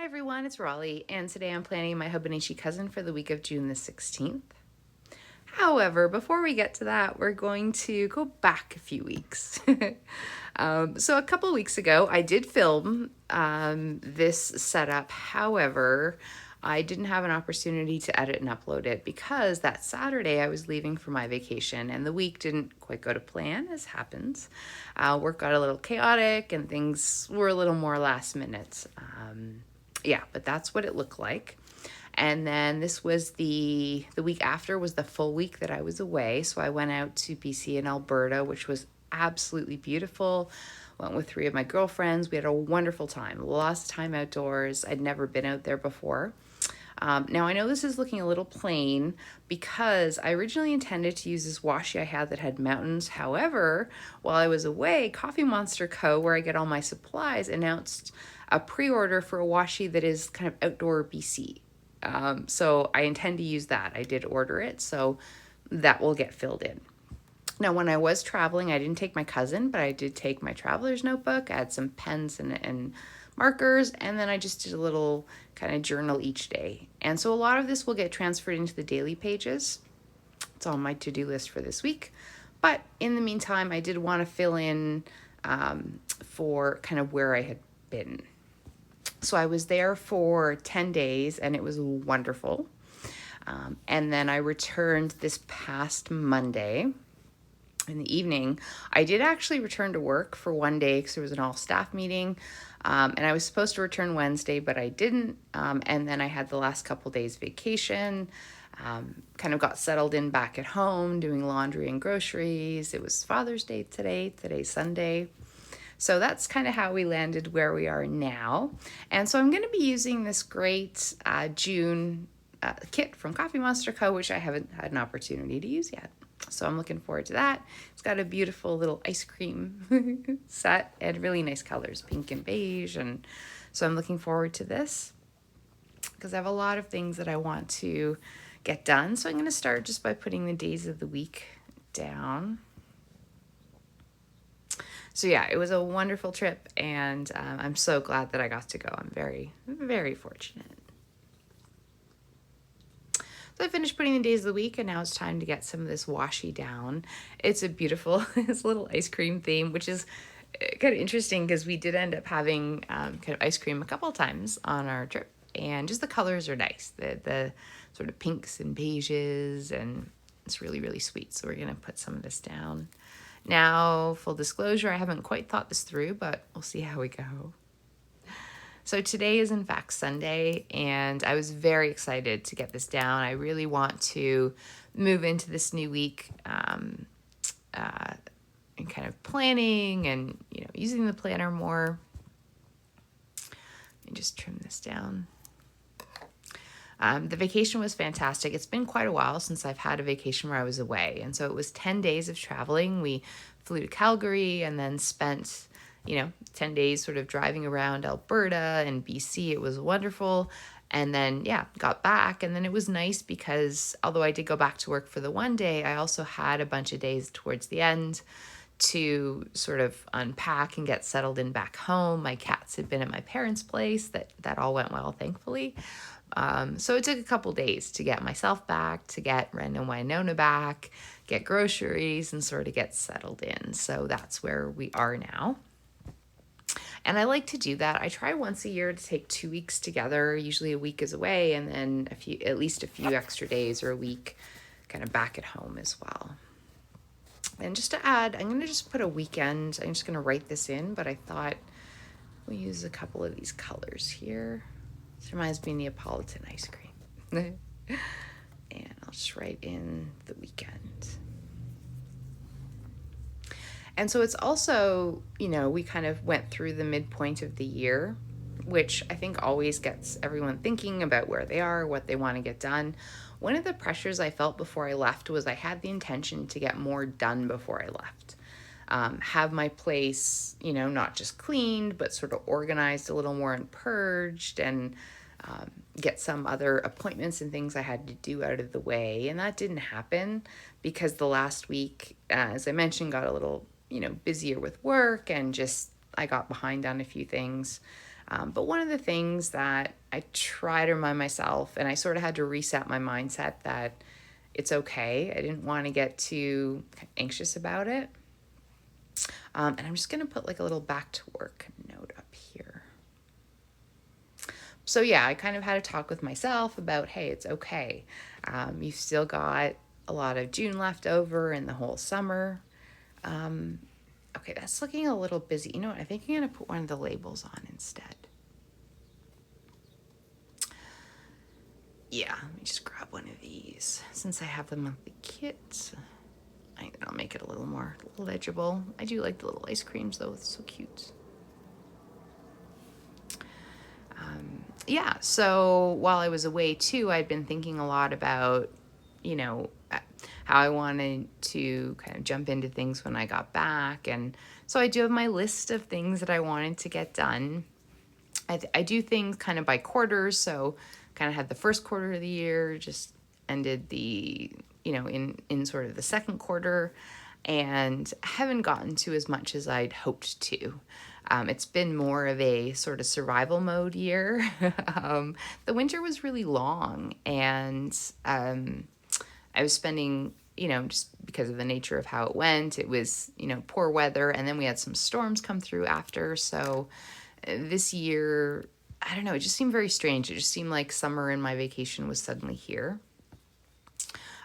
everyone, it's Raleigh, and today I'm planning my Hobonichi Cousin for the week of June the 16th. However, before we get to that, we're going to go back a few weeks. So a couple weeks ago, I did film this setup. However, I didn't have an opportunity to edit and upload it because that Saturday I was leaving for my vacation and the week didn't quite go to plan, as happens. Work got a little chaotic and things were a little more last minute. Yeah, but that's what it looked like. And then this was the week after was the full week that I was away. So I went out to BC and Alberta, which was absolutely beautiful. Went with 3 of my girlfriends. We had a wonderful time. Lots of time outdoors. I'd never been out there before. Now I know this is looking a little plain because I originally intended to use this washi I had that had mountains. However, while I was away, Coffee Monster Co., where I get all my supplies, announced a pre-order for a washi that is kind of outdoor BC. So I intend to use that. I did order it, so that will get filled in. Now, when I was traveling, I didn't take my cousin, but I did take my traveler's notebook. I had some pens and markers, and then I just did a little kind of journal each day. And so a lot of this will get transferred into the daily pages. It's on my to-do list for this week. But in the meantime, I did want to fill in for kind of where I had been. So I was there for 10 days and it was wonderful. And then I returned this past Monday in the evening. I did actually return to work for one day because there was an all staff meeting. And I was supposed to return Wednesday, but I didn't. And then I had the last couple days vacation, kind of got settled in back at home, doing laundry and groceries. It was Father's Day today. Today's Sunday. So that's kind of how we landed where we are now. And so I'm going to be using this great June kit from Coffee Monster Co., which I haven't had an opportunity to use yet. So I'm looking forward to that. It's got a beautiful little ice cream set and really nice colors, pink and beige. And so I'm looking forward to this because I have a lot of things that I want to get done. So I'm going to start just by putting the days of the week down. So yeah, it was a wonderful trip, and I'm so glad that I got to go. I'm very, very fortunate. So I finished putting the days of the week, and now it's time to get some of this washi down. It's a beautiful, it's a little ice cream theme, which is kind of interesting because we did end up having kind of ice cream a couple times on our trip, and just the colors are nice. The sort of pinks and beiges, and it's really, really sweet. So we're going to put some of this down. Now, full disclosure, I haven't quite thought this through, but we'll see how we go. So today is in fact Sunday, and I was very excited to get this down. I really want to move into this new week and kind of planning and, using the planner more. Let me just trim this down. The vacation was fantastic. It's been quite a while since I've had a vacation where I was away. And so it was 10 days of traveling. We flew to Calgary and then spent, 10 days sort of driving around Alberta and BC. It was wonderful. And then, got back. And then it was nice because although I did go back to work for the one day, I also had a bunch of days towards the end to sort of unpack and get settled in back home. My cats had been at my parents' place. That all went well, thankfully. So it took a couple days to get myself back, to get Ren and Winona back, get groceries, and sort of get settled in. So that's where we are now. And I like to do that. I try once a year to take 2 weeks together. Usually a week is away, and then at least a few extra days or a week kind of back at home as well. And just to add, I'm going to just put a weekend. I'm just going to write this in, but I thought we'll use a couple of these colors here. This reminds me of Neapolitan ice cream. And I'll just write in the weekend. And so it's also, we kind of went through the midpoint of the year, which I think always gets everyone thinking about where they are, what they want to get done. One of the pressures I felt before I left was I had the intention to get more done before I left. Have my place, not just cleaned, but sort of organized a little more and purged, and get some other appointments and things I had to do out of the way. And that didn't happen because the last week, as I mentioned, got a little, busier with work, and just I got behind on a few things. But one of the things that I try to remind myself, and I sort of had to reset my mindset that it's okay. I didn't want to get too anxious about it. And I'm just going to put like a little back to work note up here. So yeah, I kind of had a talk with myself about, hey, it's okay. You've still got a lot of June left over and the whole summer. Okay, that's looking a little busy. You know what? I think I'm going to put one of the labels on instead. Yeah, let me just grab one of these. Since I have the monthly kit, I think I'll make it a little more legible. I do like the little ice creams though, it's so cute. Yeah, so while I was away too, I'd been thinking a lot about, how I wanted to kind of jump into things when I got back. And so I do have my list of things that I wanted to get done. I do things kind of by quarters, so kind of had the first quarter of the year, just ended the, in sort of the second quarter, and haven't gotten to as much as I'd hoped to. It's been more of a sort of survival mode year. The winter was really long, and I was spending, just because of the nature of how it went, it was, poor weather, and then we had some storms come through after, so this year, I don't know, it just seemed very strange. It just seemed like summer and my vacation was suddenly here.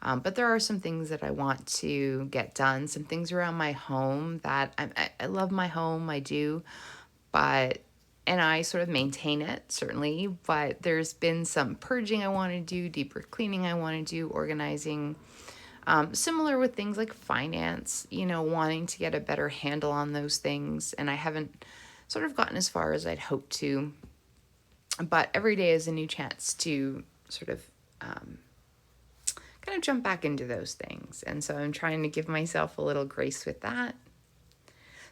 But there are some things that I want to get done, some things around my home that I love my home, I do, and I sort of maintain it, certainly, but there's been some purging I want to do, deeper cleaning I want to do, organizing, similar with things like finance, wanting to get a better handle on those things, and I haven't sort of gotten as far as I'd hoped to, but every day is a new chance to sort of kind of jump back into those things. And so I'm trying to give myself a little grace with that.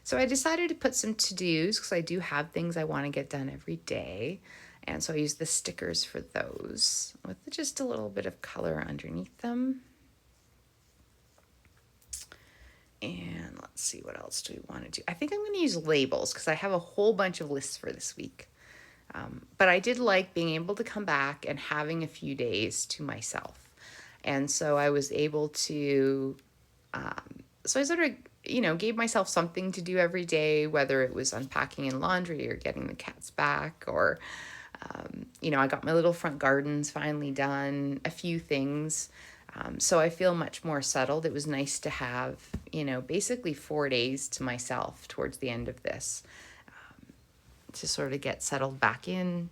So I decided to put some to-dos because I do have things I want to get done every day. And so I use the stickers for those with just a little bit of color underneath them. And let's see, what else do we want to do? I think I'm going to use labels because I have a whole bunch of lists for this week. But I did like being able to come back and having a few days to myself. And so I was able to, so I sort of, gave myself something to do every day, whether it was unpacking and laundry or getting the cats back or, I got my little front gardens finally done, a few things. So I feel much more settled. It was nice to have, basically 4 days to myself towards the end of this, to sort of get settled back in.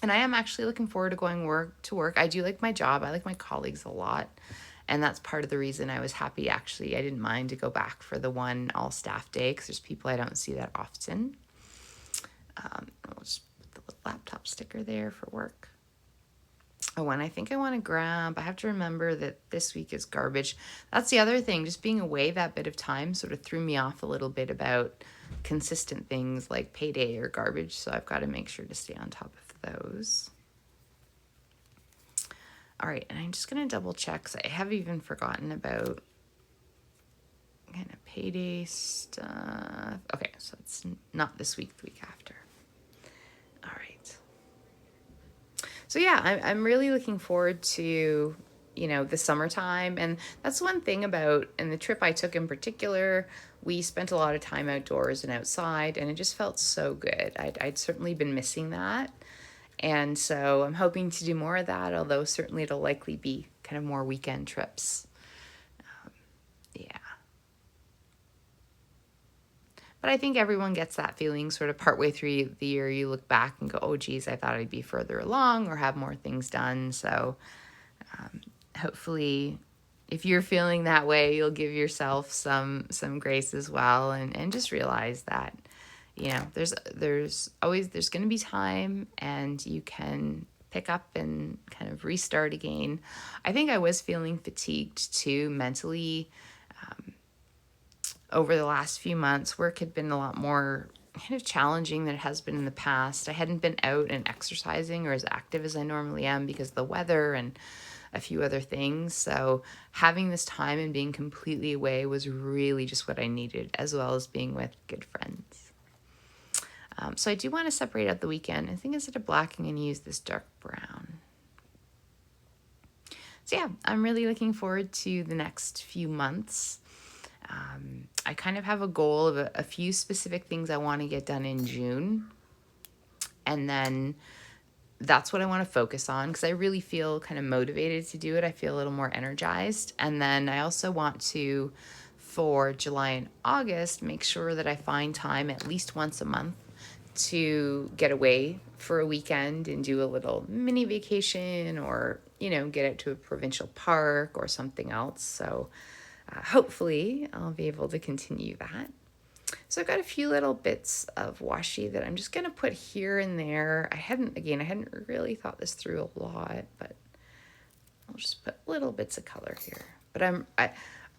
And I am actually looking forward to going to work. I do like my job. I like my colleagues a lot. And that's part of the reason I was happy, actually. I didn't mind to go back for the one all-staff day because there's people I don't see that often. I'll just put the little laptop sticker there for work. Oh, and I think I want to grab, I have to remember that this week is garbage. That's the other thing. Just being away that bit of time sort of threw me off a little bit about consistent things like payday or garbage. So I've got to make sure to stay on top of those. All right, and I'm just going to double check because I have even forgotten about kind of payday stuff. Okay, so it's not this week, the week after. All right. So yeah, I'm really looking forward to, the summertime. And that's one thing about, and the trip I took in particular, we spent a lot of time outdoors and outside, and it just felt so good. I'd certainly been missing that. And so I'm hoping to do more of that, although certainly it'll likely be kind of more weekend trips. Yeah. But I think everyone gets that feeling sort of partway through the year. You look back and go, oh, geez, I thought I'd be further along or have more things done. So hopefully if you're feeling that way, you'll give yourself some grace as well, and just realize that, there's going to be time and you can pick up and kind of restart again. I think I was feeling fatigued too, mentally. Over the last few months, work had been a lot more kind of challenging than it has been in the past. I hadn't been out and exercising or as active as I normally am because of the weather and a few other things. So having this time and being completely away was really just what I needed, as well as being with good friends. So I do want to separate out the weekend. I think instead of black, I'm going to use this dark brown. So yeah, I'm really looking forward to the next few months. I kind of have a goal of a few specific things I want to get done in June. And then that's what I want to focus on because I really feel kind of motivated to do it. I feel a little more energized. And then I also want to, for July and August, make sure that I find time at least once a month to get away for a weekend and do a little mini vacation or, get out to a provincial park or something else. So hopefully I'll be able to continue that. So I've got a few little bits of washi that I'm just going to put here and there. I hadn't really thought this through a lot, but I'll just put little bits of color here. But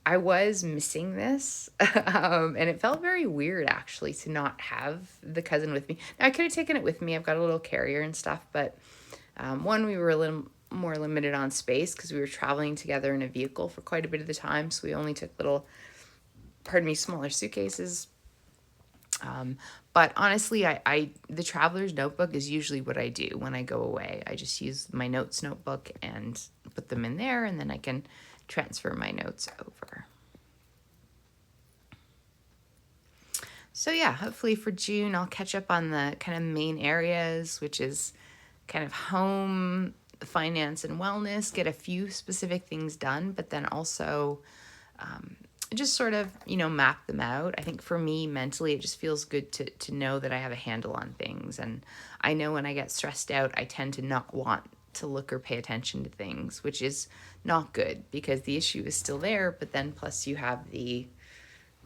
I was missing this, and it felt very weird actually to not have the cousin with me. Now I could have taken it with me. I've got a little carrier and stuff, but one, we were a little more limited on space because we were traveling together in a vehicle for quite a bit of the time, so we only took smaller suitcases. But honestly, the traveler's notebook is usually what I do when I go away. I just use my notes notebook and put them in there, and then I can transfer my notes over. So yeah, hopefully for June, I'll catch up on the kind of main areas, which is kind of home, finance, and wellness, get a few specific things done, but then also just sort of, map them out. I think for me mentally, it just feels good to know that I have a handle on things. And I know when I get stressed out, I tend to not want to look or pay attention to things, which is not good because the issue is still there, but then plus you have the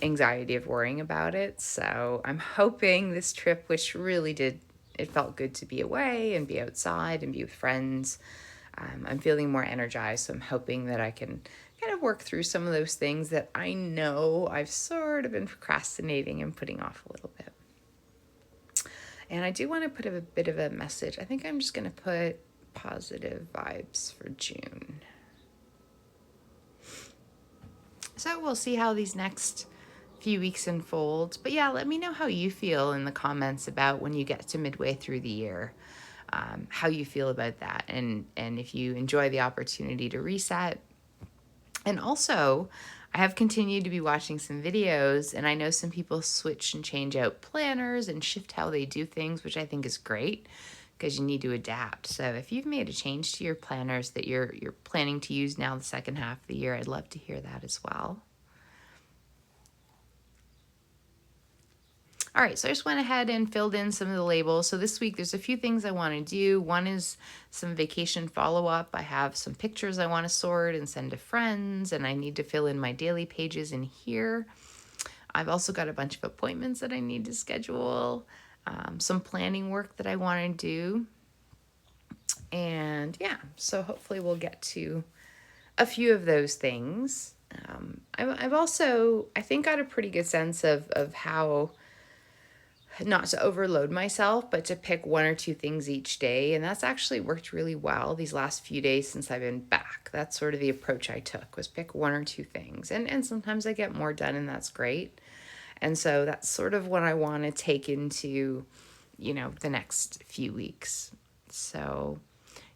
anxiety of worrying about it. So I'm hoping this trip, which really it felt good to be away and be outside and be with friends. I'm feeling more energized, so I'm hoping that I can kind of work through some of those things that I know I've sort of been procrastinating and putting off a little bit. And I do want to put a bit of a message. I think I'm just going to put positive vibes for June. So we'll see how these next few weeks unfold. But yeah, let me know how you feel in the comments about when you get to midway through the year, how you feel about that. And if you enjoy the opportunity to reset. And also, I have continued to be watching some videos, and I know some people switch and change out planners and shift how they do things, which I think is great because you need to adapt. So if you've made a change to your planners that you're planning to use now the second half of the year, I'd love to hear that as well. All right, so I just went ahead and filled in some of the labels. So this week, there's a few things I want to do. One is some vacation follow-up. I have some pictures I want to sort and send to friends, and I need to fill in my daily pages in here. I've also got a bunch of appointments that I need to schedule, some planning work that I want to do. And yeah, so hopefully we'll get to a few of those things. I've also, I think, got a pretty good sense of how not to overload myself, but to pick one or two things each day. And that's actually worked really well these last few days since I've been back. That's sort of the approach I took, was pick one or two things. And sometimes I get more done, and that's great. And so that's sort of what I want to take into, the next few weeks. So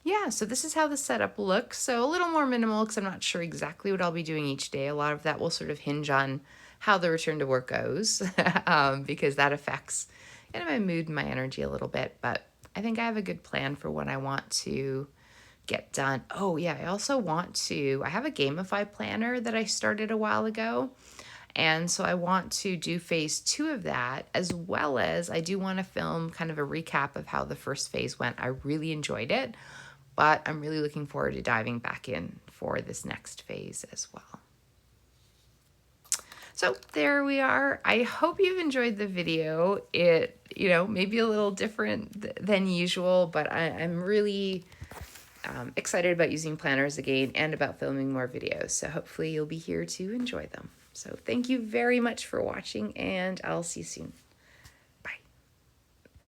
yeah, so this is how the setup looks. So a little more minimal because I'm not sure exactly what I'll be doing each day. A lot of that will sort of hinge on how the return to work goes because that affects my mood and my energy a little bit. But I think I have a good plan for what I want to get done. Oh yeah, I have a Gamify planner that I started a while ago. And so I want to do phase 2 of that, as well as I do want to film kind of a recap of how the first phase went. I really enjoyed it, but I'm really looking forward to diving back in for this next phase as well. So there we are. I hope you've enjoyed the video. It, maybe a little different than usual, but I'm really excited about using planners again and about filming more videos. So hopefully you'll be here to enjoy them. So thank you very much for watching, and I'll see you soon.